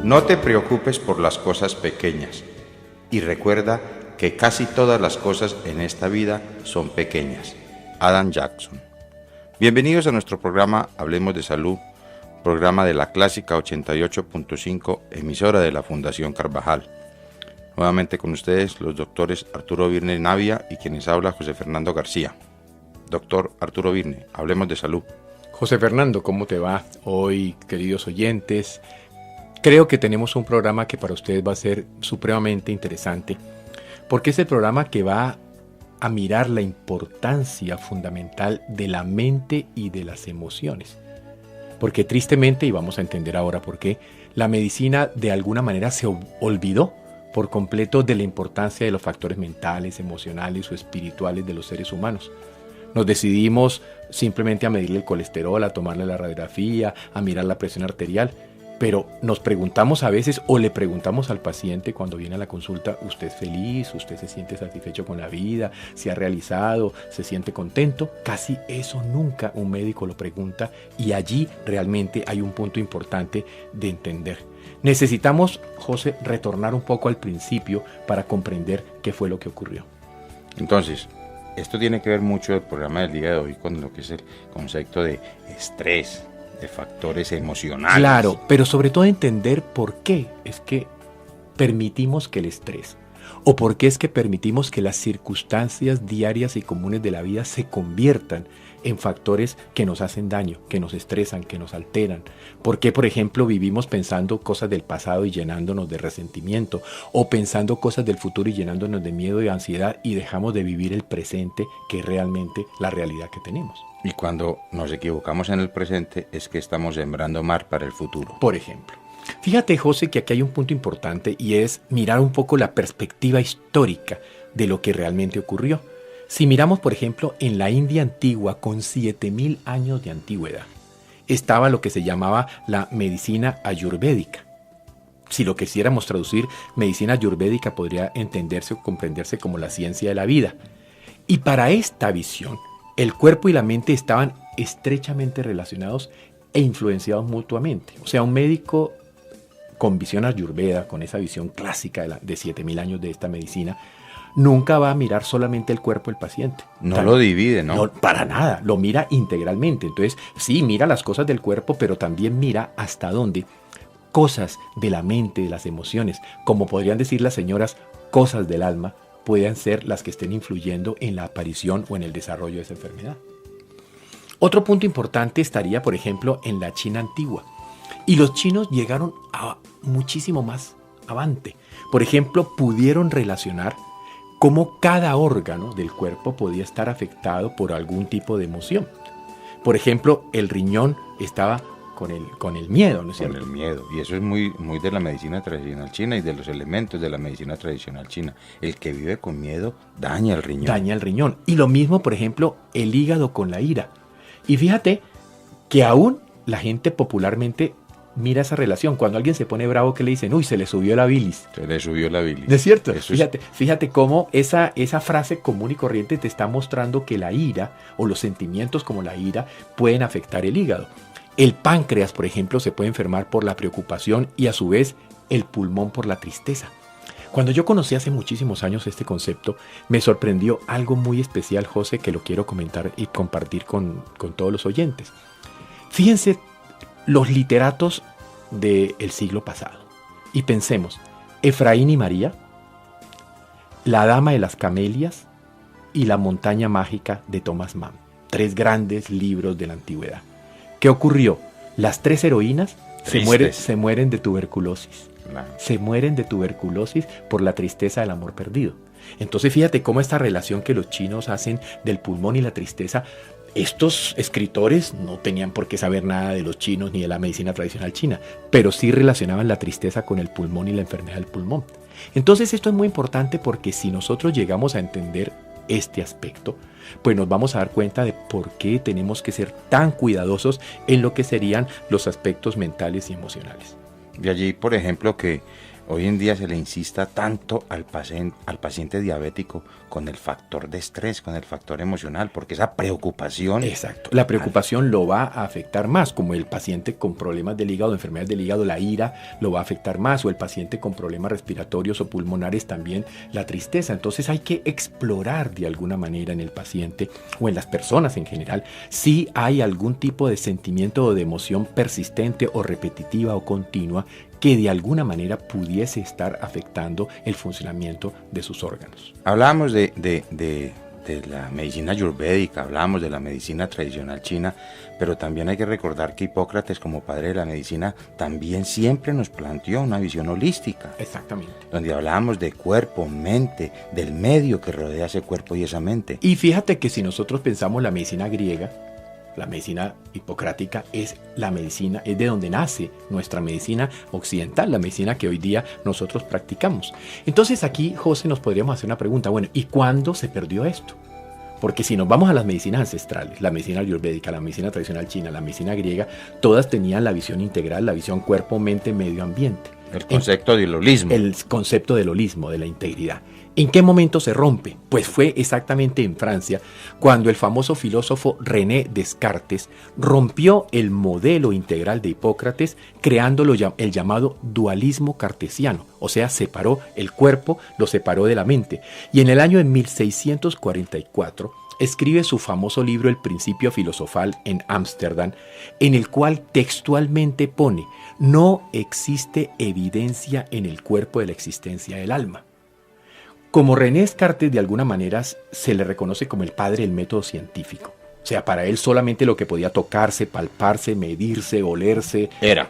No te preocupes por las cosas pequeñas y recuerda que casi todas las cosas en esta vida son pequeñas. Adam Jackson. Bienvenidos a nuestro programa Hablemos de Salud, programa de la Clásica 88.5, emisora de la Fundación Carvajal. Nuevamente con ustedes los doctores Arturo Virne Navia y quienes habla José Fernando García. Doctor Arturo Virne, hablemos de salud. José Fernando, ¿cómo te va hoy, queridos oyentes? Creo que tenemos un programa que para ustedes va a ser supremamente interesante, porque es el programa que va a mirar la importancia fundamental de la mente y de las emociones. Porque tristemente, y vamos a entender ahora por qué, la medicina de alguna manera se olvidó por completo de la importancia de los factores mentales, emocionales o espirituales de los seres humanos. Nos decidimos simplemente a medirle el colesterol, a tomarle la radiografía, a mirar la presión arterial, pero nos preguntamos a veces o le preguntamos al paciente cuando viene a la consulta, ¿usted es feliz? ¿Usted se siente satisfecho con la vida? ¿Se ha realizado? ¿Se siente contento? Casi eso nunca un médico lo pregunta y allí realmente hay un punto importante de entender. Necesitamos, José, retornar un poco al principio para comprender qué fue lo que ocurrió. Entonces, esto tiene que ver mucho el programa del día de hoy con lo que es el concepto de estrés, de factores emocionales. Claro, pero sobre todo entender por qué es que permitimos que el estrés o por qué es que permitimos que las circunstancias diarias y comunes de la vida se conviertan en factores que nos hacen daño, que nos estresan, que nos alteran. ¿Por qué, por ejemplo, vivimos pensando cosas del pasado y llenándonos de resentimiento o pensando cosas del futuro y llenándonos de miedo y ansiedad y dejamos de vivir el presente, que es realmente la realidad que tenemos? Y cuando nos equivocamos en el presente es que estamos sembrando mal para el futuro. Por ejemplo, fíjate, José, que aquí hay un punto importante y es mirar un poco la perspectiva histórica de lo que realmente ocurrió. Si miramos, por ejemplo, en la India antigua, con 7.000 años de antigüedad, estaba lo que se llamaba la medicina ayurvédica. Si lo quisiéramos traducir, medicina ayurvédica podría entenderse o comprenderse como la ciencia de la vida. Y para esta visión, el cuerpo y la mente estaban estrechamente relacionados e influenciados mutuamente. O sea, un médico con visión ayurveda, con esa visión clásica de 7.000 años de esta medicina, nunca va a mirar solamente el cuerpo del paciente. Lo divide, ¿no? No, para nada, lo mira integralmente. Entonces, sí, mira las cosas del cuerpo, pero también mira hasta dónde cosas de la mente, de las emociones, como podrían decir las señoras, cosas del alma, puedan ser las que estén influyendo en la aparición o en el desarrollo de esa enfermedad. Otro punto importante estaría, por ejemplo, en la China antigua. Y los chinos llegaron a muchísimo más avante. Por ejemplo, pudieron relacionar cómo cada órgano del cuerpo podía estar afectado por algún tipo de emoción. Por ejemplo, el riñón estaba con el miedo, ¿no es cierto? Con el miedo, y eso es muy de la medicina tradicional china y de los elementos de la medicina tradicional china. El que vive con miedo daña el riñón. Daña el riñón. Y lo mismo, por ejemplo, el hígado con la ira. Y fíjate que aún la gente popularmente mira esa relación. Cuando alguien se pone bravo, ¿qué le dicen? Uy, se le subió la bilis. Se le subió la bilis. ¿No es cierto? Eso fíjate cómo esa frase común y corriente te está mostrando que la ira o los sentimientos como la ira pueden afectar el hígado. El páncreas, por ejemplo, se puede enfermar por la preocupación y a su vez el pulmón por la tristeza. Cuando yo conocí hace muchísimos años este concepto, me sorprendió algo muy especial, José, que lo quiero comentar y compartir con todos los oyentes. Fíjense los literatos del siglo pasado y pensemos, Efraín y María, La Dama de las Camelias y La Montaña Mágica de Thomas Mann. 3 grandes libros de la antigüedad. ¿Qué ocurrió? Las 3 heroínas se mueren de tuberculosis. Claro. Se mueren de tuberculosis por la tristeza del amor perdido. Entonces fíjate cómo esta relación que los chinos hacen del pulmón y la tristeza, estos escritores no tenían por qué saber nada de los chinos ni de la medicina tradicional china, pero sí relacionaban la tristeza con el pulmón y la enfermedad del pulmón. Entonces esto es muy importante porque si nosotros llegamos a entender este aspecto, pues nos vamos a dar cuenta de por qué tenemos que ser tan cuidadosos en lo que serían los aspectos mentales y emocionales. De allí, por ejemplo, que hoy en día se le insista tanto al paciente diabético con el factor de estrés, con el factor emocional, porque esa preocupación... Exacto, la preocupación lo va a afectar más, como el paciente con problemas del hígado, enfermedades del hígado, la ira lo va a afectar más, o el paciente con problemas respiratorios o pulmonares también la tristeza. Entonces hay que explorar de alguna manera en el paciente o en las personas en general si hay algún tipo de sentimiento o de emoción persistente o repetitiva o continua que de alguna manera pudiese estar afectando el funcionamiento de sus órganos. Hablábamos de la medicina ayurvédica, hablábamos de la medicina tradicional china, pero también hay que recordar que Hipócrates, como padre de la medicina, también siempre nos planteó una visión holística. Exactamente. Donde hablábamos de cuerpo, mente, del medio que rodea ese cuerpo y esa mente. Y fíjate que si nosotros pensamos la medicina griega, la medicina hipocrática es la medicina, es de donde nace nuestra medicina occidental, la medicina que hoy día nosotros practicamos. Entonces aquí, José, nos podríamos hacer una pregunta, bueno, ¿y cuándo se perdió esto? Porque si nos vamos a las medicinas ancestrales, la medicina ayurvédica, la medicina tradicional china, la medicina griega, todas tenían la visión integral, la visión cuerpo, mente, medio ambiente. El concepto del holismo. El concepto del holismo, de la integridad. ¿En qué momento se rompe? Pues fue exactamente en Francia, cuando el famoso filósofo René Descartes rompió el modelo integral de Hipócrates, creando el llamado dualismo cartesiano, o sea, separó el cuerpo, lo separó de la mente. Y en el año de 1644 escribe su famoso libro El Principio Filosofal en Ámsterdam, en el cual textualmente pone: no existe evidencia en el cuerpo de la existencia del alma. Como René Descartes de alguna manera se le reconoce como el padre del método científico. O sea, para él solamente lo que podía tocarse, palparse, medirse, olerse, era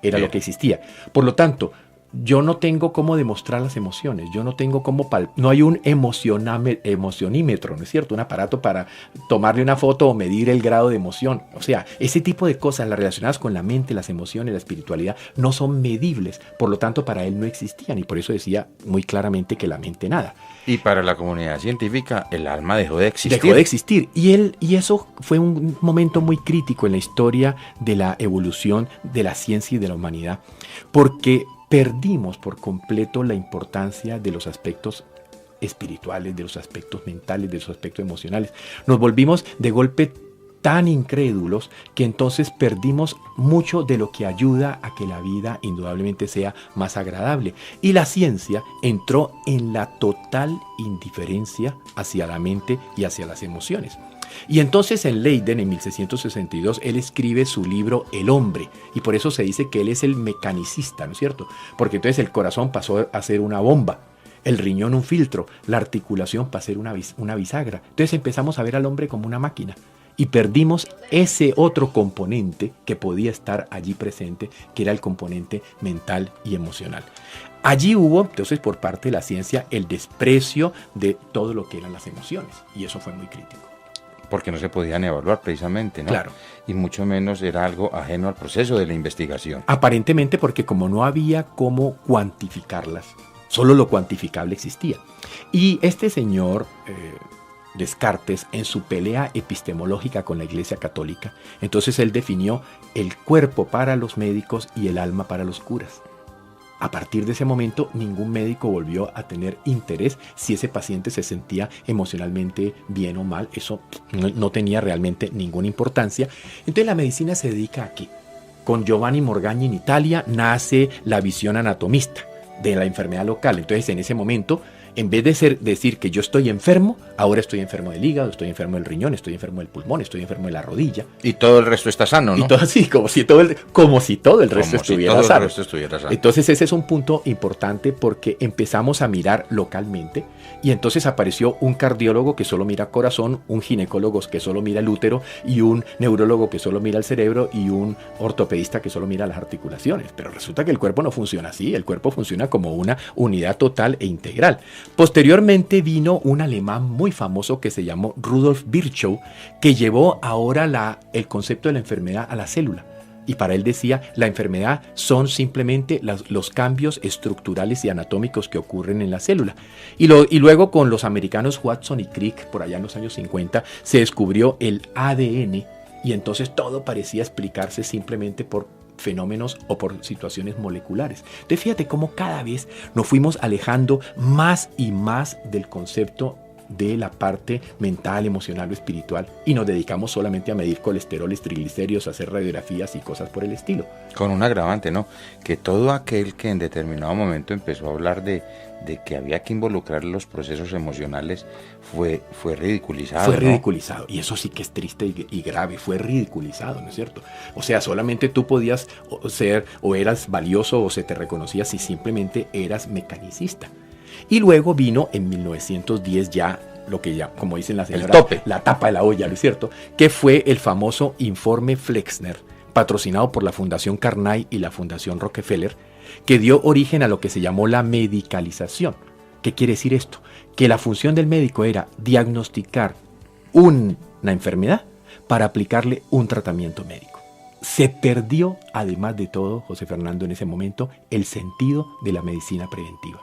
lo que existía. Por lo tanto, yo no tengo cómo demostrar las emociones, yo no tengo cómo no hay un emocionímetro, ¿no es cierto? Un aparato para tomarle una foto o medir el grado de emoción. O sea, ese tipo de cosas, las relacionadas con la mente, las emociones, la espiritualidad, no son medibles. Por lo tanto, para él no existían, y por eso decía muy claramente que la mente nada. Y para la comunidad científica, el alma dejó de existir. Dejó de existir. Y eso fue un momento muy crítico en la historia de la evolución de la ciencia y de la humanidad, porque perdimos por completo la importancia de los aspectos espirituales, de los aspectos mentales, de los aspectos emocionales. Nos volvimos de golpe tan incrédulos que entonces perdimos mucho de lo que ayuda a que la vida indudablemente sea más agradable. Y la ciencia entró en la total indiferencia hacia la mente y hacia las emociones. Y entonces en Leiden, en 1662, él escribe su libro El hombre, y por eso se dice que él es el mecanicista, ¿no es cierto? Porque entonces el corazón pasó a ser una bomba, el riñón un filtro, la articulación pasó a ser una bisagra. Entonces empezamos a ver al hombre como una máquina, y perdimos ese otro componente que podía estar allí presente, que era el componente mental y emocional. Allí hubo, entonces, por parte de la ciencia, el desprecio de todo lo que eran las emociones, y eso fue muy crítico. Porque no se podían evaluar precisamente, ¿no? Claro. Y mucho menos era algo ajeno al proceso de la investigación. Aparentemente porque como no había cómo cuantificarlas, solo lo cuantificable existía. Y este señor Descartes, en su pelea epistemológica con la Iglesia Católica, entonces él definió el cuerpo para los médicos y el alma para los curas. A partir de ese momento, ningún médico volvió a tener interés si ese paciente se sentía emocionalmente bien o mal. Eso no tenía realmente ninguna importancia. Entonces la medicina se dedica a ¿qué? Con Giovanni Morgagni en Italia nace la visión anatomista de la enfermedad local. Entonces en ese momento, en vez de decir que yo estoy enfermo, ahora estoy enfermo del hígado, estoy enfermo del riñón, estoy enfermo del pulmón, estoy enfermo de la rodilla. Y todo el resto está sano, ¿no? Y todo así, como si todo el resto estuviera sano. Entonces ese es un punto importante porque empezamos a mirar localmente y entonces apareció un cardiólogo que solo mira corazón, un ginecólogo que solo mira el útero y un neurólogo que solo mira el cerebro y un ortopedista que solo mira las articulaciones. Pero resulta que el cuerpo no funciona así, el cuerpo funciona como una unidad total e integral. Posteriormente vino un alemán muy famoso que se llamó Rudolf Virchow, que llevó ahora el concepto de la enfermedad a la célula. Y para él decía, la enfermedad son simplemente los cambios estructurales y anatómicos que ocurren en la célula. Y luego con los americanos Watson y Crick, por allá en los años 50, se descubrió el ADN y entonces todo parecía explicarse simplemente por fenómenos o por situaciones moleculares. Entonces fíjate cómo cada vez nos fuimos alejando más y más del concepto de la parte mental, emocional o espiritual y nos dedicamos solamente a medir colesterol, triglicéridos, a hacer radiografías y cosas por el estilo. Con un agravante, ¿no? Que todo aquel que en determinado momento empezó a hablar de que había que involucrar los procesos emocionales fue ridiculizado. Fue ¿no? ridiculizado, y eso sí que es triste y grave, fue ridiculizado, ¿no es cierto? O sea, solamente tú podías ser o eras valioso o se te reconocía si simplemente eras mecanicista. Y luego vino en 1910 ya lo que ya, como dicen las señoras, el tope, la tapa de la olla, ¿no es cierto? Que fue el famoso informe Flexner, patrocinado por la Fundación Carney y la Fundación Rockefeller, que dio origen a lo que se llamó la medicalización. ¿Qué quiere decir esto? Que la función del médico era diagnosticar una enfermedad para aplicarle un tratamiento médico. Se perdió, además de todo, José Fernando, en ese momento, el sentido de la medicina preventiva.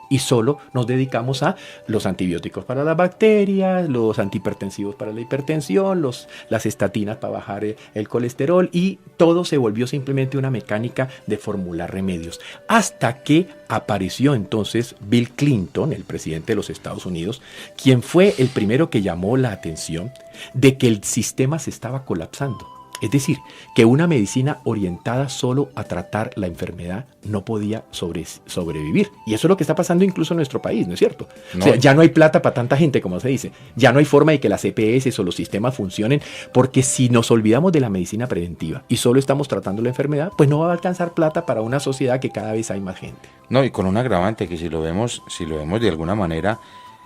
Y solo nos dedicamos a los antibióticos para las bacterias, los antihipertensivos para la hipertensión, las estatinas para bajar el colesterol, y todo se volvió simplemente una mecánica de formular remedios. Hasta que apareció entonces Bill Clinton, el presidente de los Estados Unidos, quien fue el primero que llamó la atención de que el sistema se estaba colapsando. Es decir, que una medicina orientada solo a tratar la enfermedad no podía sobrevivir. Y eso es lo que está pasando incluso en nuestro país, ¿no es cierto? No. O sea, ya no hay plata para tanta gente, como se dice. Ya no hay forma de que las EPS o los sistemas funcionen, porque si nos olvidamos de la medicina preventiva y solo estamos tratando la enfermedad, pues no va a alcanzar plata para una sociedad que cada vez hay más gente. No, y con un agravante que si lo vemos de alguna manera,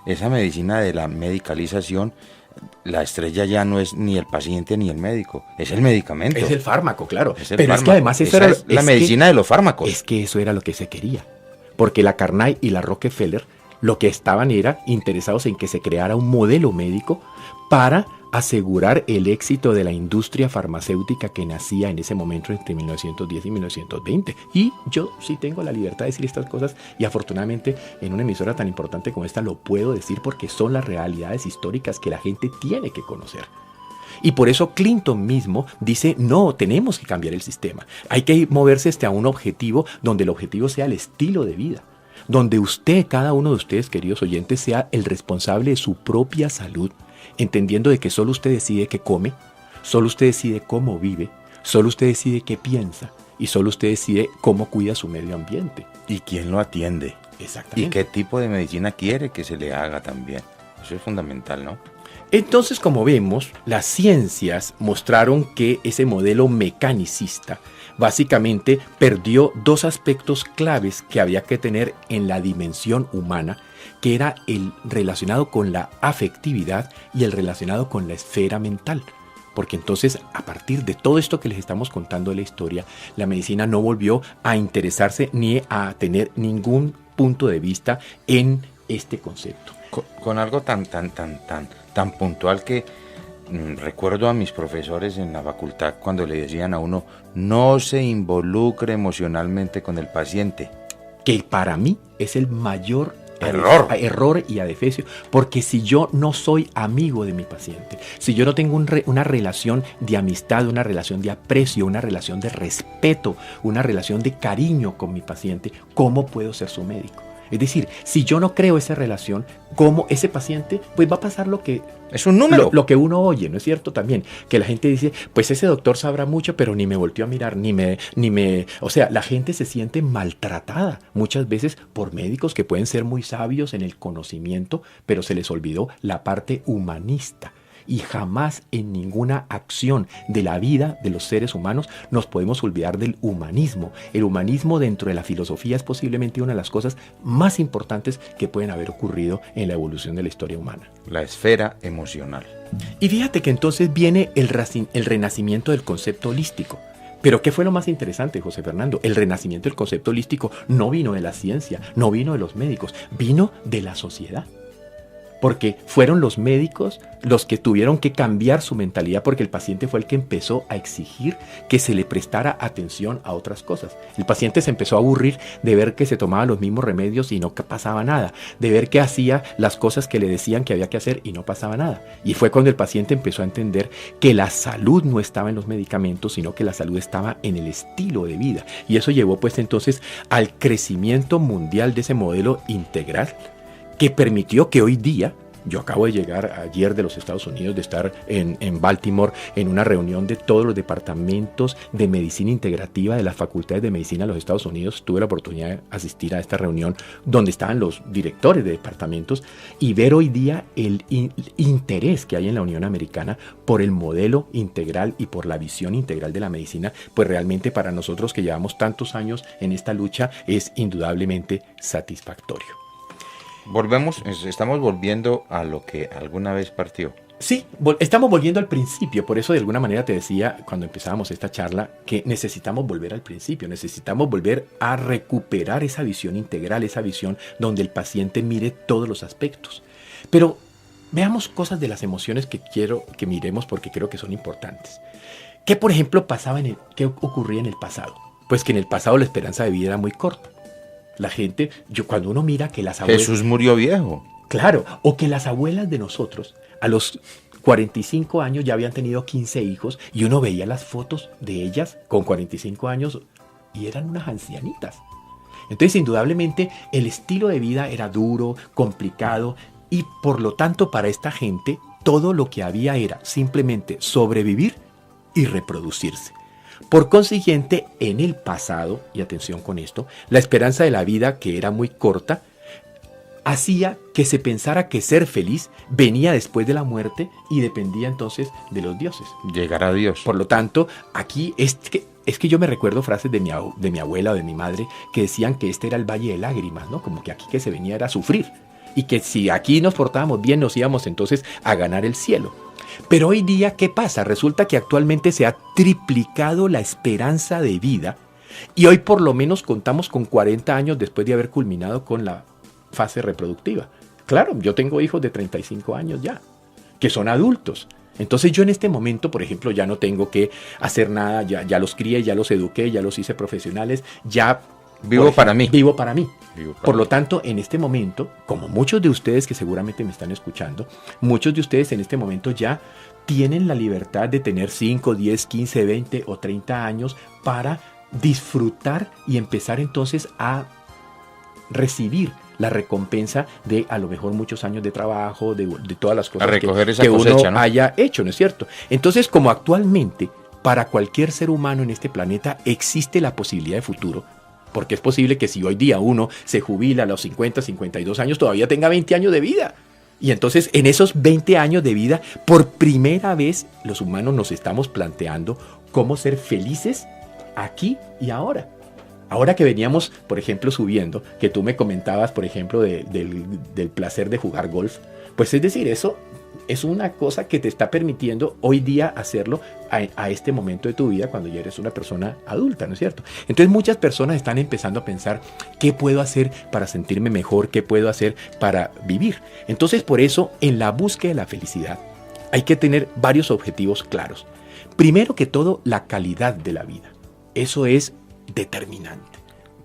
esa medicina de la medicalización, la estrella ya no es ni el paciente ni el médico, es el medicamento. Es el fármaco, claro. Pero fármaco. Es que además eso era la medicina de los fármacos. Es que eso era lo que se quería. Porque la Carney y la Rockefeller lo que estaban era interesados en que se creara un modelo médico para asegurar el éxito de la industria farmacéutica que nacía en ese momento entre 1910 y 1920. Y yo sí tengo la libertad de decir estas cosas, y afortunadamente en una emisora tan importante como esta lo puedo decir porque son las realidades históricas que la gente tiene que conocer. Y por eso Clinton mismo dice, no, tenemos que cambiar el sistema. Hay que moverse a un objetivo donde el objetivo sea el estilo de vida. Donde usted, cada uno de ustedes, queridos oyentes, sea el responsable de su propia salud, entendiendo de que solo usted decide qué come, solo usted decide cómo vive, solo usted decide qué piensa y solo usted decide cómo cuida su medio ambiente. ¿Y quién lo atiende? Exactamente. ¿Y qué tipo de medicina quiere que se le haga también? Eso es fundamental, ¿no? Entonces, como vemos, las ciencias mostraron que ese modelo mecanicista básicamente perdió dos aspectos claves que había que tener en la dimensión humana, que era el relacionado con la afectividad y el relacionado con la esfera mental. Porque entonces, a partir de todo esto que les estamos contando de la historia, la medicina no volvió a interesarse ni a tener ningún punto de vista en este concepto. Con algo tan puntual que recuerdo a mis profesores en la facultad cuando le decían a uno, no se involucre emocionalmente con el paciente. Que para mí es el mayor error y adefesio, porque si yo no soy amigo de mi paciente, si yo no tengo una relación de amistad, una relación de aprecio, una relación de respeto, una relación de cariño con mi paciente, ¿cómo puedo ser su médico? Es decir, si yo no creo esa relación, ¿cómo ese paciente? Pues va a pasar lo que... Es un número. Lo que uno oye, ¿no es cierto? También, que la gente dice, pues ese doctor sabrá mucho, pero ni me volteó a mirar, o sea, la gente se siente maltratada muchas veces por médicos que pueden ser muy sabios en el conocimiento, pero se les olvidó la parte humanista. Y jamás en ninguna acción de la vida de los seres humanos nos podemos olvidar del humanismo. El humanismo dentro de la filosofía es posiblemente una de las cosas más importantes que pueden haber ocurrido en la evolución de la historia humana. La esfera emocional. Y fíjate que entonces viene el renacimiento del concepto holístico. Pero ¿qué fue lo más interesante, José Fernando? El renacimiento del concepto holístico no vino de la ciencia, no vino de los médicos, vino de la sociedad. porque fueron los médicos los que tuvieron que cambiar su mentalidad, porque el paciente fue el que empezó a exigir que se le prestara atención a otras cosas. El paciente se empezó a aburrir de ver que se tomaba los mismos remedios y no pasaba nada, de ver que hacía las cosas que le decían que había que hacer y no pasaba nada. Y fue cuando el paciente empezó a entender que la salud no estaba en los medicamentos, sino que la salud estaba en el estilo de vida. Y eso llevó pues entonces al crecimiento mundial de ese modelo integral, que permitió que hoy día, yo acabo de llegar ayer de los Estados Unidos, de estar en Baltimore, en una reunión de todos los departamentos de medicina integrativa de las facultades de medicina de los Estados Unidos. Tuve la oportunidad de asistir a esta reunión donde estaban los directores de departamentos y ver hoy día el interés que hay en la Unión Americana por el modelo integral y por la visión integral de la medicina. Pues realmente para nosotros que llevamos tantos años en esta lucha es indudablemente satisfactorio. Estamos volviendo a lo que alguna vez partió. Sí, estamos volviendo al principio. Por eso de alguna manera te decía cuando empezábamos esta charla que necesitamos volver al principio, necesitamos volver a recuperar esa visión integral, esa visión donde el paciente mire todos los aspectos. Pero veamos cosas de las emociones que quiero que miremos porque creo que son importantes. ¿Qué, por ejemplo, qué ocurría en el pasado? Pues que en el pasado la esperanza de vida era muy corta. La gente, cuando uno mira que las abuelas... Jesús murió viejo. Claro, o que las abuelas de nosotros, a los 45 años ya habían tenido 15 hijos y uno veía las fotos de ellas con 45 años y eran unas ancianitas. Entonces, indudablemente, el estilo de vida era duro, complicado y por lo tanto para esta gente todo lo que había era simplemente sobrevivir y reproducirse. Por consiguiente, en el pasado, y atención con esto, la esperanza de la vida, que era muy corta, hacía que se pensara que ser feliz venía después de la muerte y dependía entonces de los dioses. Llegar a Dios. Por lo tanto, aquí es que yo me recuerdo frases de mi abuela o de mi madre que decían que este era el valle de lágrimas, ¿no? Como que aquí que se venía era a sufrir y que si aquí nos portábamos bien nos íbamos entonces a ganar el cielo. Pero hoy día, ¿qué pasa? Resulta que actualmente se ha triplicado la esperanza de vida y hoy por lo menos contamos con 40 años después de haber culminado con la fase reproductiva. Claro, yo tengo hijos de 35 años ya, que son adultos. Entonces yo en este momento, por ejemplo, ya no tengo que hacer nada, ya los crié, ya los eduqué, ya los hice profesionales, ya... Vivo para mí. Por lo tanto, en este momento, como muchos de ustedes que seguramente me están escuchando, muchos de ustedes en este momento ya tienen la libertad de tener 5, 10, 15, 20 o 30 años para disfrutar y empezar entonces a recibir la recompensa de a lo mejor muchos años de trabajo, de todas las cosas que uno haya hecho, ¿no es cierto? Entonces, como actualmente para cualquier ser humano en este planeta existe la posibilidad de futuro, porque es posible que si hoy día uno se jubila a los 50, 52 años, todavía tenga 20 años de vida. Y entonces en esos 20 años de vida, por primera vez los humanos nos estamos planteando cómo ser felices aquí y ahora. Ahora que veníamos, por ejemplo, subiendo, que tú me comentabas, por ejemplo, del placer de jugar golf, pues es decir, eso es una cosa que te está permitiendo hoy día hacerlo a este momento de tu vida cuando ya eres una persona adulta, ¿no es cierto? Entonces muchas personas están empezando a pensar ¿qué puedo hacer para sentirme mejor? ¿Qué puedo hacer para vivir? Entonces por eso en la búsqueda de la felicidad hay que tener varios objetivos claros. Primero que todo, la calidad de la vida. Eso es determinante.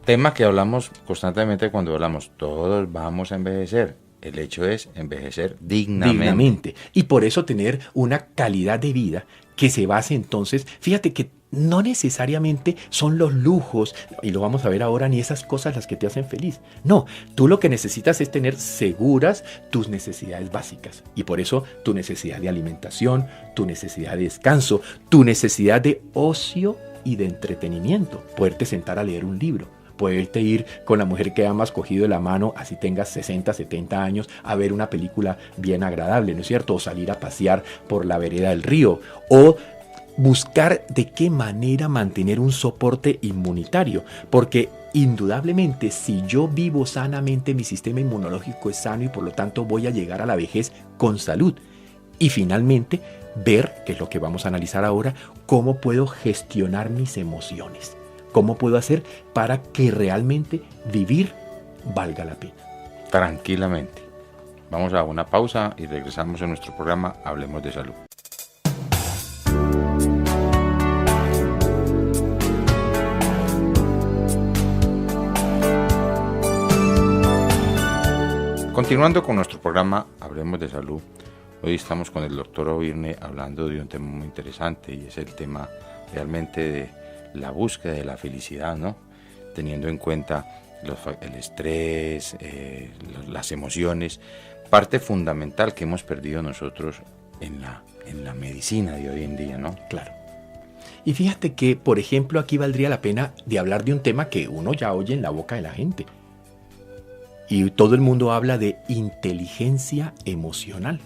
Tema que hablamos constantemente cuando hablamos, todos vamos a envejecer. El hecho es envejecer dignamente. Y por eso tener una calidad de vida que se base entonces, fíjate que no necesariamente son los lujos, y lo vamos a ver ahora, ni esas cosas las que te hacen feliz. No, tú lo que necesitas es tener seguras tus necesidades básicas. Y por eso tu necesidad de alimentación, tu necesidad de descanso, tu necesidad de ocio y de entretenimiento. Poderte sentar a leer un libro. Poderte ir con la mujer que amas cogido de la mano, así tengas 60, 70 años, a ver una película bien agradable, ¿no es cierto? O salir a pasear por la vereda del río, o buscar de qué manera mantener un soporte inmunitario, porque indudablemente si yo vivo sanamente, mi sistema inmunológico es sano y por lo tanto voy a llegar a la vejez con salud. Y finalmente, ver, que es lo que vamos a analizar ahora, cómo puedo gestionar mis emociones. ¿Cómo puedo hacer para que realmente vivir valga la pena? Tranquilamente. Vamos a una pausa y regresamos a nuestro programa Hablemos de Salud. Continuando con nuestro programa Hablemos de Salud, hoy estamos con el doctor Ovirne hablando de un tema muy interesante y es el tema realmente de la búsqueda de la felicidad, ¿no? Teniendo en cuenta el estrés, las emociones, parte fundamental que hemos perdido nosotros en la medicina de hoy en día, ¿no? Claro. Y fíjate que, por ejemplo, aquí valdría la pena de hablar de un tema que uno ya oye en la boca de la gente. Y todo el mundo habla de inteligencia emocional.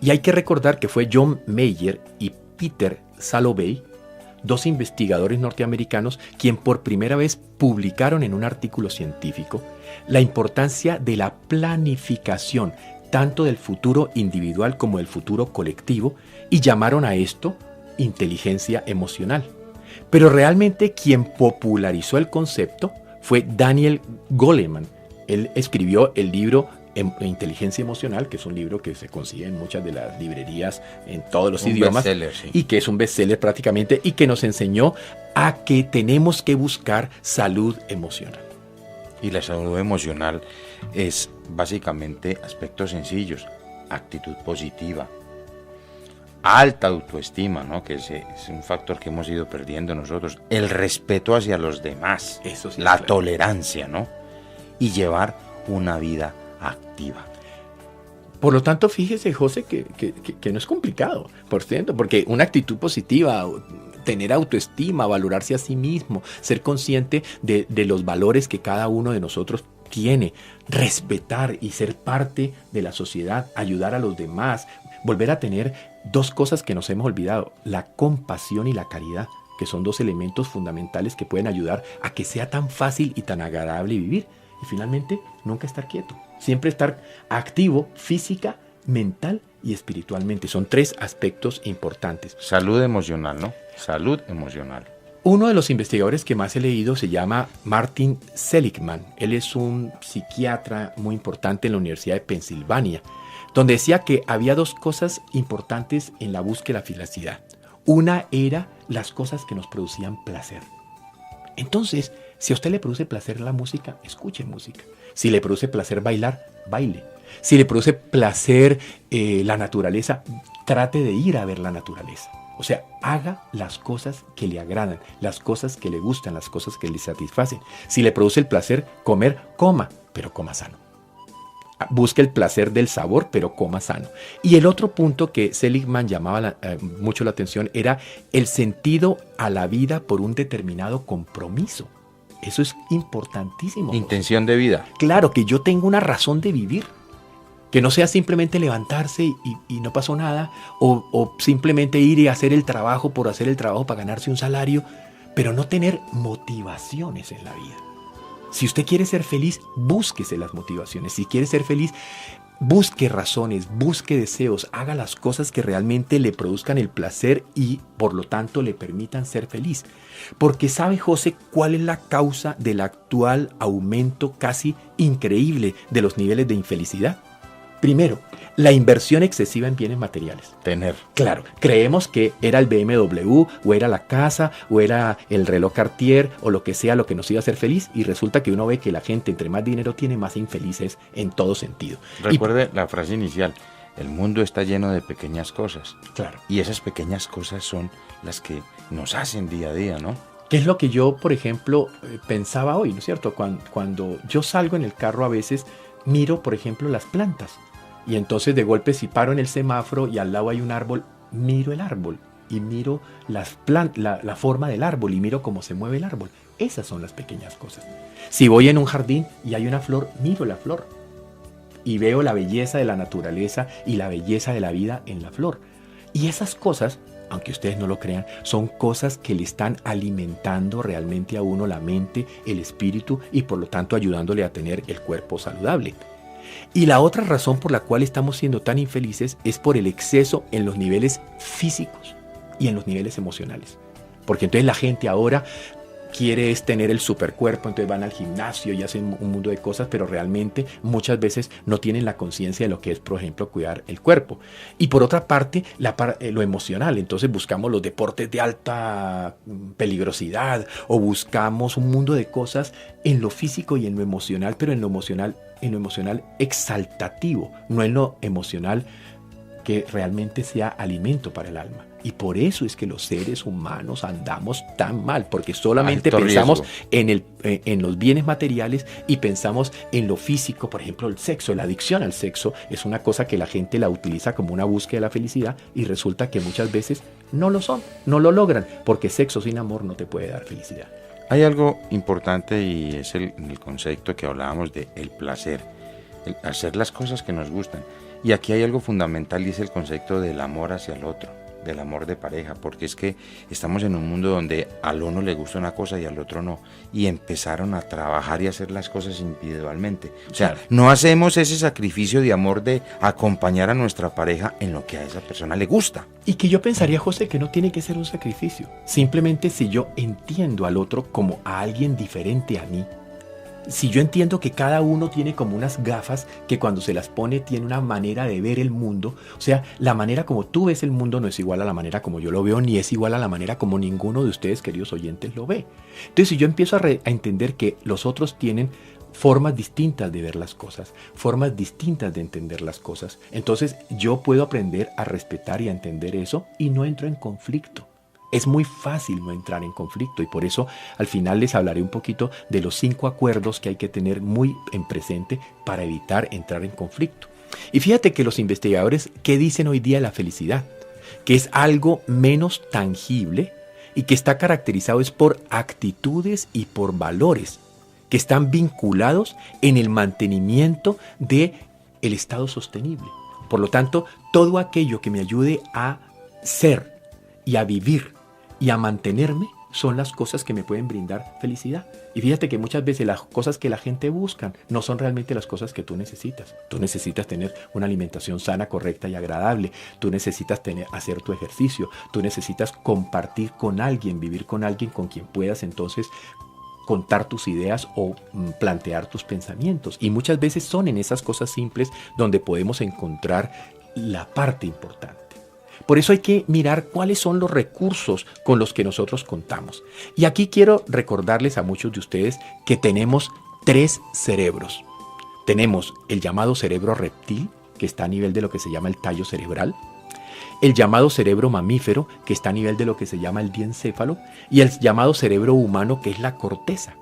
Y hay que recordar que fue John Mayer y Peter Salovey, dos investigadores norteamericanos, quien por primera vez publicaron en un artículo científico la importancia de la planificación, tanto del futuro individual como del futuro colectivo, y llamaron a esto inteligencia emocional. Pero realmente quien popularizó el concepto fue Daniel Goleman. Él escribió el libro Inteligencia Emocional, que es un libro que se consigue en muchas de las librerías en todos los idiomas, sí. Y que es un bestseller prácticamente, y que nos enseñó a que tenemos que buscar salud emocional. Y la salud emocional es básicamente aspectos sencillos: actitud positiva, alta autoestima, ¿no? Que es un factor que hemos ido perdiendo nosotros, el respeto hacia los demás, eso sí, la claro. Tolerancia, ¿no? Y llevar una vida activa. Por lo tanto, fíjese, José, que no es complicado, por cierto, porque una actitud positiva, tener autoestima, valorarse a sí mismo, ser consciente de los valores que cada uno de nosotros tiene, respetar y ser parte de la sociedad, ayudar a los demás, volver a tener dos cosas que nos hemos olvidado: la compasión y la caridad, que son dos elementos fundamentales que pueden ayudar a que sea tan fácil y tan agradable vivir. Y finalmente, nunca estar quieto, siempre estar activo física, mental y espiritualmente. Son tres aspectos importantes. Salud emocional, ¿no? Salud emocional. Uno de los investigadores que más he leído se llama Martin Seligman. Él es un psiquiatra muy importante en la Universidad de Pensilvania, donde decía que había dos cosas importantes en la búsqueda de la felicidad. Una era las cosas que nos producían placer. Entonces, si a usted le produce placer la música, escuche música. Si le produce placer bailar, baile. Si le produce placer la naturaleza, trate de ir a ver la naturaleza. O sea, haga las cosas que le agradan, las cosas que le gustan, las cosas que le satisfacen. Si le produce el placer comer, coma, pero coma sano. Busque el placer del sabor, pero coma sano. Y el otro punto que Seligman llamaba mucho la atención era el sentido a la vida por un determinado compromiso. Eso es importantísimo. Intención de vida. Claro, que yo tengo una razón de vivir. Que no sea simplemente levantarse y no pasó nada, o simplemente ir y hacer el trabajo por hacer el trabajo para ganarse un salario, pero no tener motivaciones en la vida. Si usted quiere ser feliz, búsquese las motivaciones. Si quiere ser feliz, busque razones, busque deseos, haga las cosas que realmente le produzcan el placer y, por lo tanto, le permitan ser feliz. Porque ¿sabe, José, cuál es la causa del actual aumento casi increíble de los niveles de infelicidad? Primero, la inversión excesiva en bienes materiales. Claro, creemos que era el BMW, o era la casa, o era el reloj Cartier, o lo que sea lo que nos iba a hacer feliz, y resulta que uno ve que la gente, entre más dinero tiene, más infelices en todo sentido. Recuerde la frase inicial: el mundo está lleno de pequeñas cosas. Claro. Y esas pequeñas cosas son las que nos hacen día a día, ¿no? ¿Qué es lo que yo, por ejemplo, pensaba hoy, ¿no es cierto? Cuando yo salgo en el carro, a veces miro, por ejemplo, las plantas. Y entonces de golpe, si paro en el semáforo y al lado hay un árbol, miro el árbol y miro la forma del árbol y miro cómo se mueve el árbol. Esas son las pequeñas cosas. Si voy en un jardín y hay una flor, miro la flor y veo la belleza de la naturaleza y la belleza de la vida en la flor. Y esas cosas, aunque ustedes no lo crean, son cosas que le están alimentando realmente a uno la mente, el espíritu, y por lo tanto ayudándole a tener el cuerpo saludable. Y la otra razón por la cual estamos siendo tan infelices es por el exceso en los niveles físicos y en los niveles emocionales. Porque entonces la gente ahora quiere es tener el supercuerpo, entonces van al gimnasio y hacen un mundo de cosas, pero realmente muchas veces no tienen la conciencia de lo que es, por ejemplo, cuidar el cuerpo. Y por otra parte, lo emocional. Entonces buscamos los deportes de alta peligrosidad o buscamos un mundo de cosas en lo físico y en lo emocional, pero en lo emocional exaltativo, no en lo emocional que realmente sea alimento para el alma. Y por eso es que los seres humanos andamos tan mal, porque solamente pensamos en los bienes materiales y pensamos en lo físico. Por ejemplo, el sexo, la adicción al sexo es una cosa que la gente la utiliza como una búsqueda de la felicidad y resulta que muchas veces no lo son, no lo logran, porque sexo sin amor no te puede dar felicidad. Hay algo importante y es el concepto que hablábamos de el placer, el hacer las cosas que nos gustan. Y aquí hay algo fundamental y es el concepto del amor hacia el otro, del amor de pareja, porque es que estamos en un mundo donde al uno le gusta una cosa y al otro no, y empezaron a trabajar y hacer las cosas individualmente. O sea, no hacemos ese sacrificio de amor de acompañar a nuestra pareja en lo que a esa persona le gusta. Y que yo pensaría, José, que no tiene que ser un sacrificio. Simplemente si yo entiendo al otro como a alguien diferente a mí, si yo entiendo que cada uno tiene como unas gafas que cuando se las pone tiene una manera de ver el mundo, o sea, la manera como tú ves el mundo no es igual a la manera como yo lo veo, ni es igual a la manera como ninguno de ustedes, queridos oyentes, lo ve. Entonces, si yo empiezo a entender que los otros tienen formas distintas de ver las cosas, formas distintas de entender las cosas, entonces yo puedo aprender a respetar y a entender eso y no entro en conflicto. Es muy fácil no entrar en conflicto y por eso al final les hablaré un poquito de los 5 acuerdos que hay que tener muy en presente para evitar entrar en conflicto. Y fíjate que los investigadores, ¿qué dicen hoy día de la felicidad? Que es algo menos tangible y que está caracterizado es por actitudes y por valores que están vinculados en el mantenimiento del estado sostenible. Por lo tanto, todo aquello que me ayude a ser y a vivir y a mantenerme son las cosas que me pueden brindar felicidad. Y fíjate que muchas veces las cosas que la gente busca no son realmente las cosas que tú necesitas. Tú necesitas tener una alimentación sana, correcta y agradable. Tú necesitas hacer tu ejercicio. Tú necesitas compartir con alguien, vivir con alguien con quien puedas entonces contar tus ideas o plantear tus pensamientos. Y muchas veces son en esas cosas simples donde podemos encontrar la parte importante. Por eso hay que mirar cuáles son los recursos con los que nosotros contamos. Y aquí quiero recordarles a muchos de ustedes que tenemos 3 cerebros. Tenemos el llamado cerebro reptil, que está a nivel de lo que se llama el tallo cerebral, el llamado cerebro mamífero, que está a nivel de lo que se llama el diencéfalo, y el llamado cerebro humano, que es la corteza.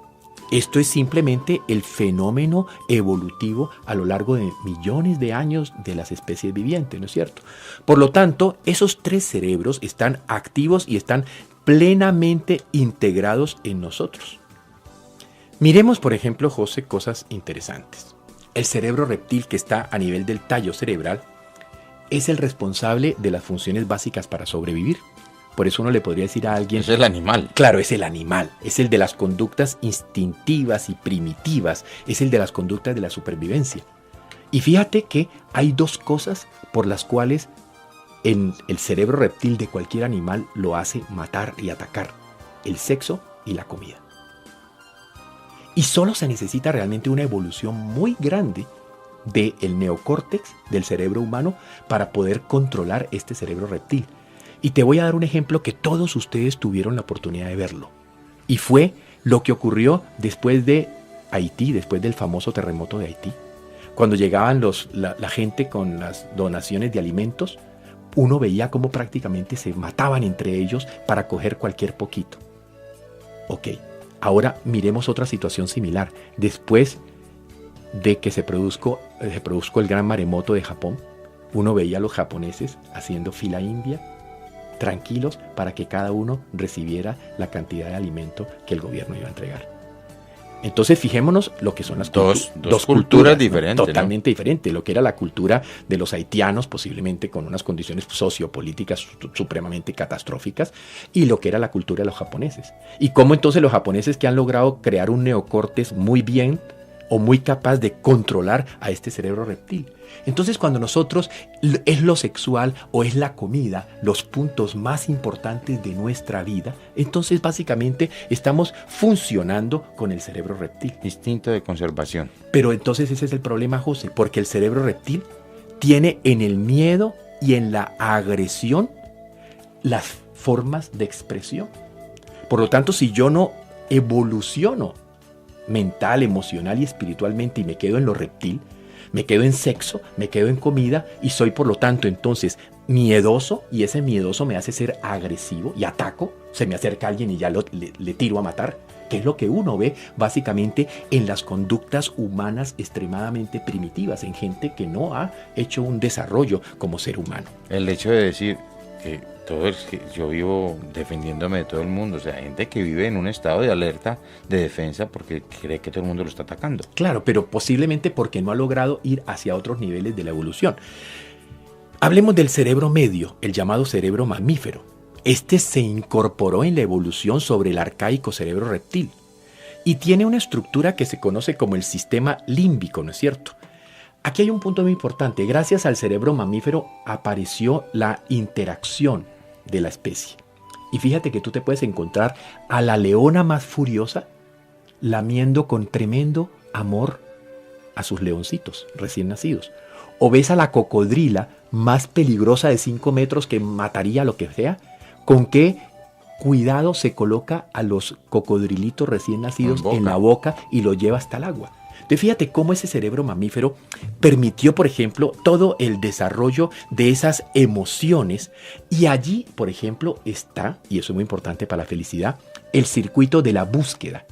Esto es simplemente el fenómeno evolutivo a lo largo de millones de años de las especies vivientes, ¿no es cierto? Por lo tanto, esos 3 cerebros están activos y están plenamente integrados en nosotros. Miremos, por ejemplo, José, cosas interesantes. El cerebro reptil, que está a nivel del tallo cerebral, es el responsable de las funciones básicas para sobrevivir. Por eso uno le podría decir a alguien... Es el animal. Claro, es el animal. Es el de las conductas instintivas y primitivas. Es el de las conductas de la supervivencia. Y fíjate que hay 2 cosas por las cuales el cerebro reptil de cualquier animal lo hace matar y atacar. El sexo y la comida. Y solo se necesita realmente una evolución muy grande del neocórtex del cerebro humano para poder controlar este cerebro reptil. Y te voy a dar un ejemplo que todos ustedes tuvieron la oportunidad de verlo. Y fue lo que ocurrió después de Haití, después del famoso terremoto de Haití. Cuando llegaban la gente con las donaciones de alimentos, uno veía cómo prácticamente se mataban entre ellos para coger cualquier poquito. Ok, ahora miremos otra situación similar. Después de que se produzco el gran maremoto de Japón, uno veía a los japoneses haciendo fila india, tranquilos para que cada uno recibiera la cantidad de alimento que el gobierno iba a entregar. Entonces fijémonos lo que son las dos culturas diferentes, ¿no? Totalmente diferentes. Lo que era la cultura de los haitianos, posiblemente con unas condiciones sociopolíticas supremamente catastróficas, y lo que era la cultura de los japoneses. Y cómo entonces los japoneses, que han logrado crear un neocórtex muy bien o muy capaz de controlar a este cerebro reptil. Entonces, cuando nosotros es lo sexual o es la comida los puntos más importantes de nuestra vida, entonces básicamente estamos funcionando con el cerebro reptil. Instinto de conservación. Pero entonces ese es el problema, José, porque el cerebro reptil tiene en el miedo y en la agresión las formas de expresión. Por lo tanto, si yo no evoluciono mental, emocional y espiritualmente y me quedo en lo reptil, me quedo en sexo, me quedo en comida y soy por lo tanto entonces miedoso, y ese miedoso me hace ser agresivo y ataco, se me acerca alguien y ya le tiro a matar, que es lo que uno ve básicamente en las conductas humanas extremadamente primitivas, en gente que no ha hecho un desarrollo como ser humano. El hecho de decir que yo vivo defendiéndome de todo el mundo, o sea, gente que vive en un estado de alerta, de defensa, porque cree que todo el mundo lo está atacando. Claro, pero posiblemente porque no ha logrado ir hacia otros niveles de la evolución. Hablemos del cerebro medio, el llamado cerebro mamífero. Este se incorporó en la evolución sobre el arcaico cerebro reptil y tiene una estructura que se conoce como el sistema límbico, ¿no es cierto? Aquí hay un punto muy importante. Gracias al cerebro mamífero apareció la interacción de la especie. Y fíjate que tú te puedes encontrar a la leona más furiosa lamiendo con tremendo amor a sus leoncitos recién nacidos. O ves a la cocodrila más peligrosa de 5 metros que mataría a lo que sea, con qué cuidado se coloca a los cocodrilitos recién nacidos en la boca y lo lleva hasta el agua. Entonces fíjate cómo ese cerebro mamífero permitió, por ejemplo, todo el desarrollo de esas emociones, y allí, por ejemplo, está, y eso es muy importante para la felicidad, el circuito de la búsqueda.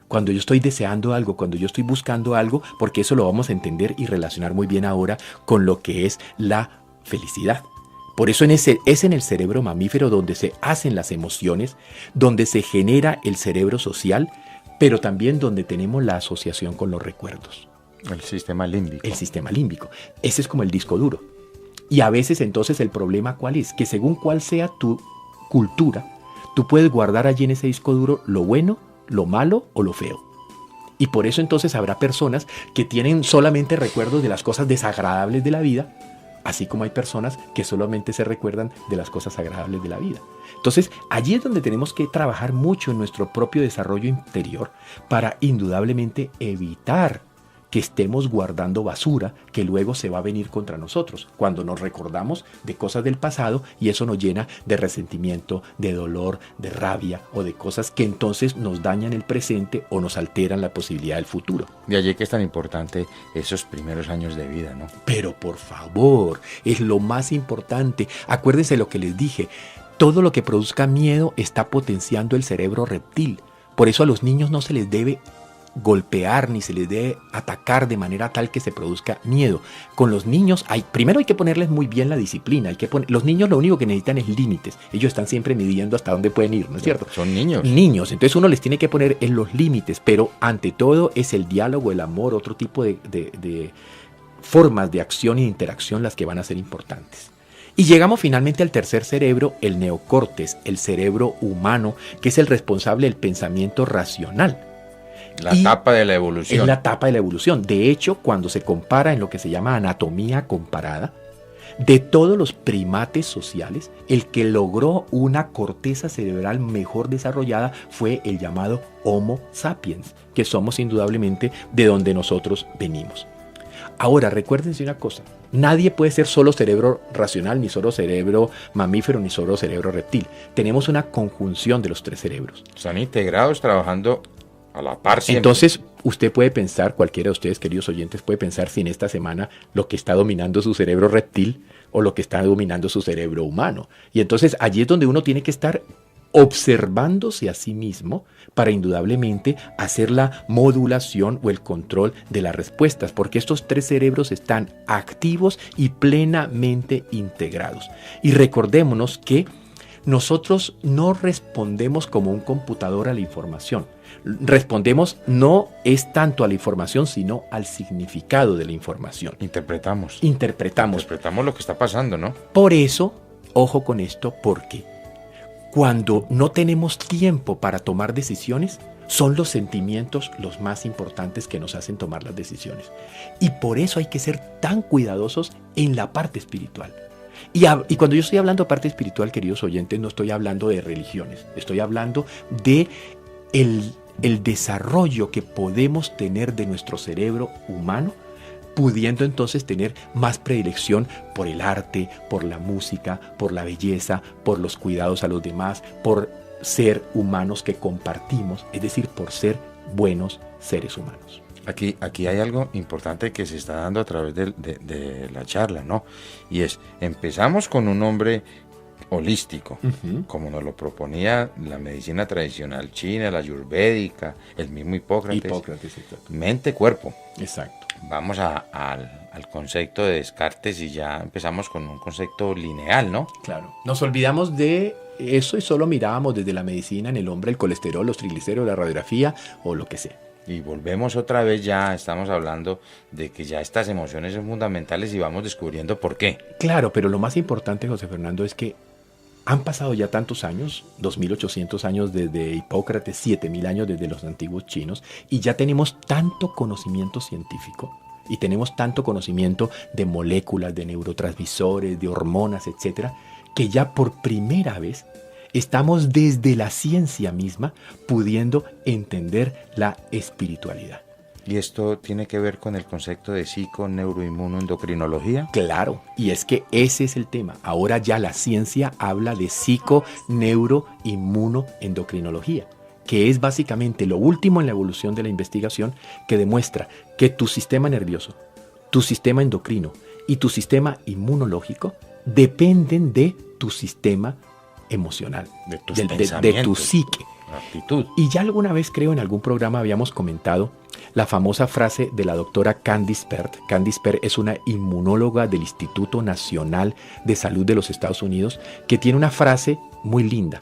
Cuando yo estoy deseando algo, cuando yo estoy buscando algo, porque eso lo vamos a entender y relacionar muy bien ahora con lo que es la felicidad. Por eso es en el cerebro mamífero donde se hacen las emociones, donde se genera el cerebro social, pero también donde tenemos la asociación con los recuerdos. El sistema límbico. El sistema límbico. Ese es como el disco duro. Y a veces entonces el problema ¿cuál es? Que según cuál sea tu cultura, tú puedes guardar allí en ese disco duro lo bueno, lo malo o lo feo. Y por eso entonces habrá personas que tienen solamente recuerdos de las cosas desagradables de la vida, así como hay personas que solamente se recuerdan de las cosas agradables de la vida. Entonces, allí es donde tenemos que trabajar mucho en nuestro propio desarrollo interior para indudablemente evitar que estemos guardando basura que luego se va a venir contra nosotros cuando nos recordamos de cosas del pasado, y eso nos llena de resentimiento, de dolor, de rabia o de cosas que entonces nos dañan el presente o nos alteran la posibilidad del futuro. De allí que es tan importante esos primeros años de vida, ¿no? Pero por favor, es lo más importante. Acuérdense lo que les dije. Todo lo que produzca miedo está potenciando el cerebro reptil. Por eso a los niños no se les debe golpear ni se les debe atacar de manera tal que se produzca miedo. Con los niños primero hay que ponerles muy bien la disciplina. Los niños lo único que necesitan es límites. Ellos están siempre midiendo hasta dónde pueden ir, ¿no es cierto? Son niños. Niños, entonces uno les tiene que poner en los límites, pero ante todo es el diálogo, el amor, otro tipo de formas de acción e interacción las que van a ser importantes. Y llegamos finalmente al tercer cerebro, el neocórtex, el cerebro humano, que es el responsable del pensamiento racional. La etapa de la evolución. Es la etapa de la evolución. De hecho, cuando se compara en lo que se llama anatomía comparada, de todos los primates sociales, el que logró una corteza cerebral mejor desarrollada fue el llamado Homo sapiens, que somos indudablemente de donde nosotros venimos. Ahora, recuérdense una cosa, nadie puede ser solo cerebro racional, ni solo cerebro mamífero, ni solo cerebro reptil. Tenemos una conjunción de los tres cerebros. Están integrados, trabajando a la par siempre. Entonces, usted puede pensar, cualquiera de ustedes, queridos oyentes, puede pensar si en esta semana lo que está dominando su cerebro reptil o lo que está dominando su cerebro humano. Y entonces allí es donde uno tiene que estar observándose a sí mismo para indudablemente hacer la modulación o el control de las respuestas, porque estos tres cerebros están activos y plenamente integrados. Y recordémonos que nosotros no respondemos como un computador a la información. Respondemos no es tanto a la información, sino al significado de la información. Interpretamos lo que está pasando, ¿no? Por eso, ojo con esto, porque cuando no tenemos tiempo para tomar decisiones, son los sentimientos los más importantes que nos hacen tomar las decisiones. Y por eso hay que ser tan cuidadosos en la parte espiritual. Y cuando yo estoy hablando de parte espiritual, queridos oyentes, no estoy hablando de religiones, estoy hablando de el desarrollo que podemos tener de nuestro cerebro humano, pudiendo entonces tener más predilección por el arte, por la música, por la belleza, por los cuidados a los demás, por ser humanos que compartimos, es decir, por ser buenos seres humanos. Aquí hay algo importante que se está dando a través de la charla, ¿no? Y es, empezamos con un hombre holístico, como nos lo proponía la medicina tradicional china, la ayurvédica, el mismo Hipócrates, exacto. Mente-cuerpo. Exacto. Vamos al concepto de Descartes y ya empezamos con un concepto lineal, ¿no? Claro. Nos olvidamos de eso y solo mirábamos desde la medicina en el hombre el colesterol, los triglicéridos, la radiografía o lo que sea. Y volvemos otra vez, ya estamos hablando de que ya estas emociones son fundamentales y vamos descubriendo por qué. Claro, pero lo más importante, José Fernando, es que han pasado ya tantos años, 2800 años desde Hipócrates, 7000 años desde los antiguos chinos, y ya tenemos tanto conocimiento científico y tenemos tanto conocimiento de moléculas, de neurotransmisores, de hormonas, etcétera, que ya por primera vez estamos desde la ciencia misma pudiendo entender la espiritualidad. ¿Y esto tiene que ver con el concepto de psico-neuroinmunoendocrinología? Claro, y es que ese es el tema. Ahora ya la ciencia habla de psico-neuroinmunoendocrinología, que es básicamente lo último en la evolución de la investigación que demuestra que tu sistema nervioso, tu sistema endocrino y tu sistema inmunológico dependen de tu sistema emocional, de tus de tu psique. Actitud. Y ya alguna vez, creo, en algún programa habíamos comentado la famosa frase de la doctora Candice Pert. Candice Pert es una inmunóloga del Instituto Nacional de Salud de los Estados Unidos, que tiene una frase muy linda: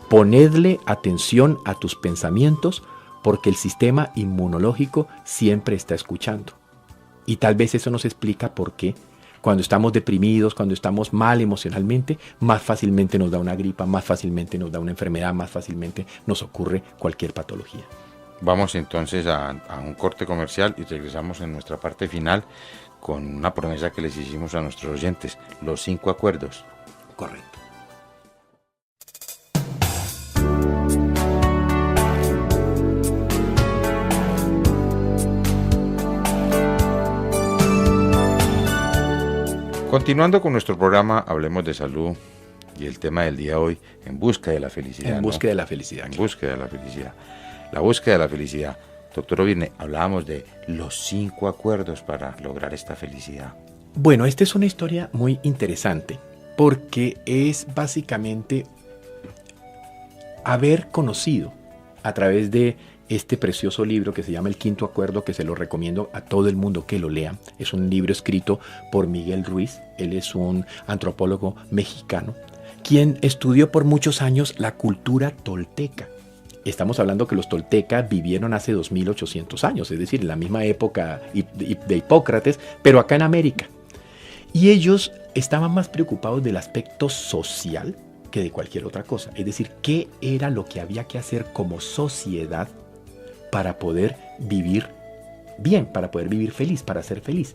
ponedle atención a tus pensamientos porque el sistema inmunológico siempre está escuchando. Y tal vez eso nos explica por qué cuando estamos deprimidos, cuando estamos mal emocionalmente, más fácilmente nos da una gripa, más fácilmente nos da una enfermedad, más fácilmente nos ocurre cualquier patología. Vamos entonces a un corte comercial y regresamos en nuestra parte final con una promesa que les hicimos a nuestros oyentes, los 5 acuerdos. Correcto. Continuando con nuestro programa, hablemos de salud y el tema del día de hoy, en busca de la felicidad. En búsqueda de la felicidad. En búsqueda de la felicidad. La búsqueda de la felicidad. Doctor Ovirne, hablábamos de los 5 acuerdos para lograr esta felicidad. Bueno, esta es una historia muy interesante porque es básicamente haber conocido a través de este precioso libro que se llama El Quinto Acuerdo, que se lo recomiendo a todo el mundo que lo lea. Es un libro escrito por Miguel Ruiz. Él es un antropólogo mexicano, quien estudió por muchos años la cultura tolteca. Estamos hablando que los toltecas vivieron hace 2800 años, es decir, en la misma época de Hipócrates, pero acá en América. Y ellos estaban más preocupados del aspecto social que de cualquier otra cosa. Es decir, qué era lo que había que hacer como sociedad para poder vivir bien, para poder vivir feliz, para ser feliz.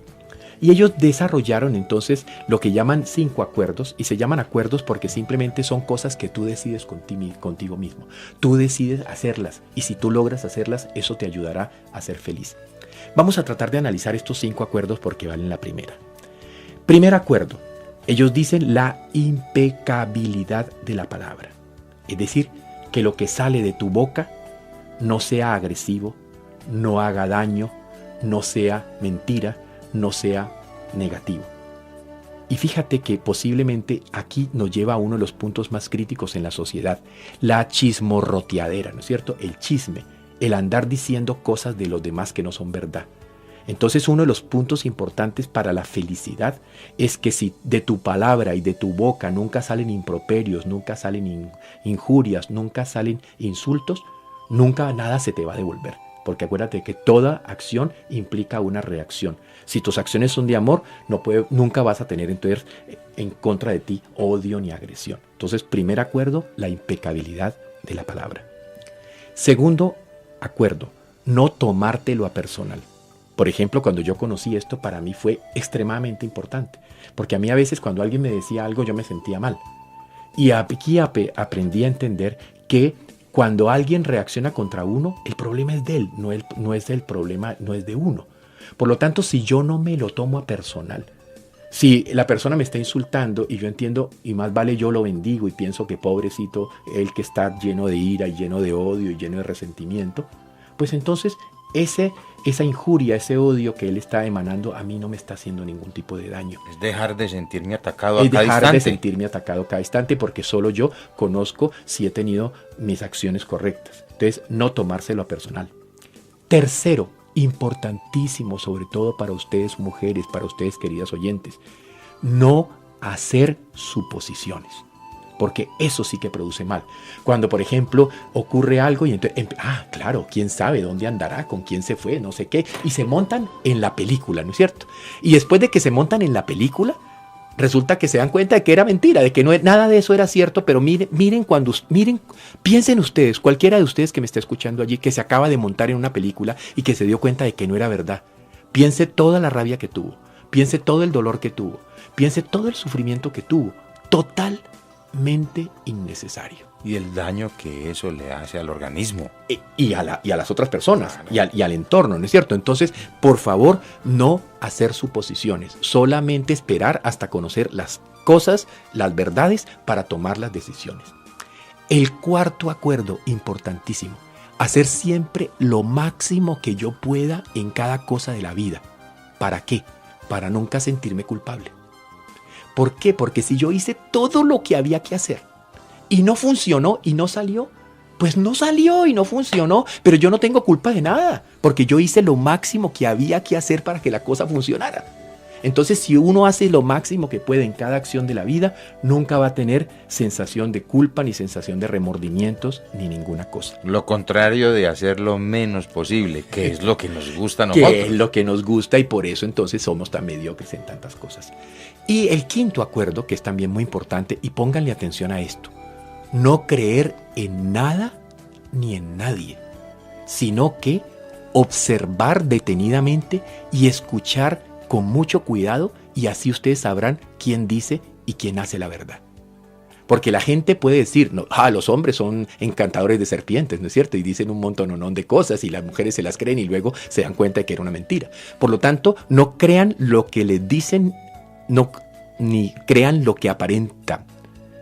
Y ellos desarrollaron entonces lo que llaman 5 acuerdos, y se llaman acuerdos porque simplemente son cosas que tú decides contigo mismo. Tú decides hacerlas, y si tú logras hacerlas, eso te ayudará a ser feliz. Vamos a tratar de analizar estos 5 acuerdos porque valen la primera. Primer acuerdo, ellos dicen la impecabilidad de la palabra. Es decir, que lo que sale de tu boca no sea agresivo, no haga daño, no sea mentira, no sea negativo. Y fíjate que posiblemente aquí nos lleva a uno de los puntos más críticos en la sociedad, la chismorroteadera, ¿no es cierto? El chisme, el andar diciendo cosas de los demás que no son verdad. Entonces uno de los puntos importantes para la felicidad es que si de tu palabra y de tu boca nunca salen improperios, nunca salen injurias, nunca salen insultos, nunca nada se te va a devolver. Porque acuérdate que toda acción implica una reacción. Si tus acciones son de amor, nunca vas a tener entonces en contra de ti odio ni agresión. Entonces, primer acuerdo, la impecabilidad de la palabra. Segundo, acuerdo, no tomártelo a personal. Por ejemplo, cuando yo conocí esto, para mí fue extremadamente importante, porque a mí a veces cuando alguien me decía algo yo me sentía mal. Y aquí aprendí a entender que cuando alguien reacciona contra uno, el problema es de él, no es del problema, no es de uno. Por lo tanto, si yo no me lo tomo a personal, si la persona me está insultando y yo entiendo, y más vale yo lo bendigo y pienso que pobrecito, él que está lleno de ira, y lleno de odio y lleno de resentimiento, pues entonces esa injuria, ese odio que él está emanando a mí no me está haciendo ningún tipo de daño. Es dejar de sentirme atacado a cada instante. Es dejar de sentirme atacado cada instante, porque solo yo conozco si he tenido mis acciones correctas. Entonces, no tomárselo a personal. Tercero, importantísimo, sobre todo para ustedes mujeres, para ustedes queridas oyentes, no hacer suposiciones, porque eso sí que produce mal. Cuando, por ejemplo, ocurre algo y entonces, claro, quién sabe dónde andará, con quién se fue, no sé qué, y se montan en la película, ¿no es cierto? Y después de que se montan en la película, resulta que se dan cuenta de que era mentira, de que nada de eso era cierto, pero miren, piensen ustedes, cualquiera de ustedes que me está escuchando allí, que se acaba de montar en una película y que se dio cuenta de que no era verdad. Piense toda la rabia que tuvo, piense todo el dolor que tuvo, piense todo el sufrimiento que tuvo, totalmente innecesario. Y el daño que eso le hace al organismo. Y a las otras personas, y al entorno, ¿no es cierto? Entonces, por favor, no hacer suposiciones, solamente esperar hasta conocer las cosas, las verdades, para tomar las decisiones. El cuarto acuerdo, importantísimo, hacer siempre lo máximo que yo pueda en cada cosa de la vida. ¿Para qué? Para nunca sentirme culpable. ¿Por qué? Porque si yo hice todo lo que había que hacer y no funcionó y no salió, pues no salió y no funcionó, pero yo no tengo culpa de nada, porque yo hice lo máximo que había que hacer para que la cosa funcionara. Entonces, si uno hace lo máximo que puede en cada acción de la vida, nunca va a tener sensación de culpa, ni sensación de remordimientos, ni ninguna cosa. Lo contrario de hacer lo menos posible, que es lo que nos gusta a nosotros. Que es lo que nos gusta, y por eso entonces somos tan mediocres en tantas cosas. Y el quinto acuerdo, que es también muy importante, y pónganle atención a esto: no creer en nada ni en nadie, sino que observar detenidamente y escuchar con mucho cuidado, y así ustedes sabrán quién dice y quién hace la verdad. Porque la gente puede decir, no, los hombres son encantadores de serpientes, ¿no es cierto? Y dicen un montón de cosas y las mujeres se las creen y luego se dan cuenta de que era una mentira. Por lo tanto, no crean lo que les dicen, ni crean lo que aparentan.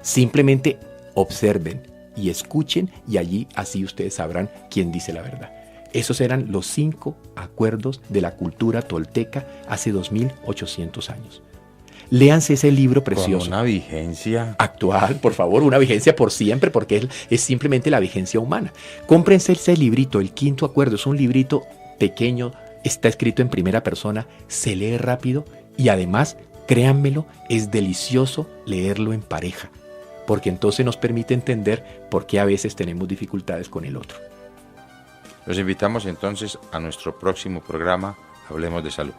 Simplemente observen y escuchen, y allí así ustedes sabrán quién dice la verdad. Esos eran los 5 acuerdos de la cultura tolteca hace 2800 años. Léanse ese libro precioso. Con una vigencia actual, por favor, una vigencia por siempre, porque es simplemente la vigencia humana. Cómprense ese librito, el quinto acuerdo. Es un librito pequeño, está escrito en primera persona, se lee rápido y además, créanmelo, es delicioso leerlo en pareja, porque entonces nos permite entender por qué a veces tenemos dificultades con el otro. Los invitamos entonces a nuestro próximo programa, Hablemos de Salud.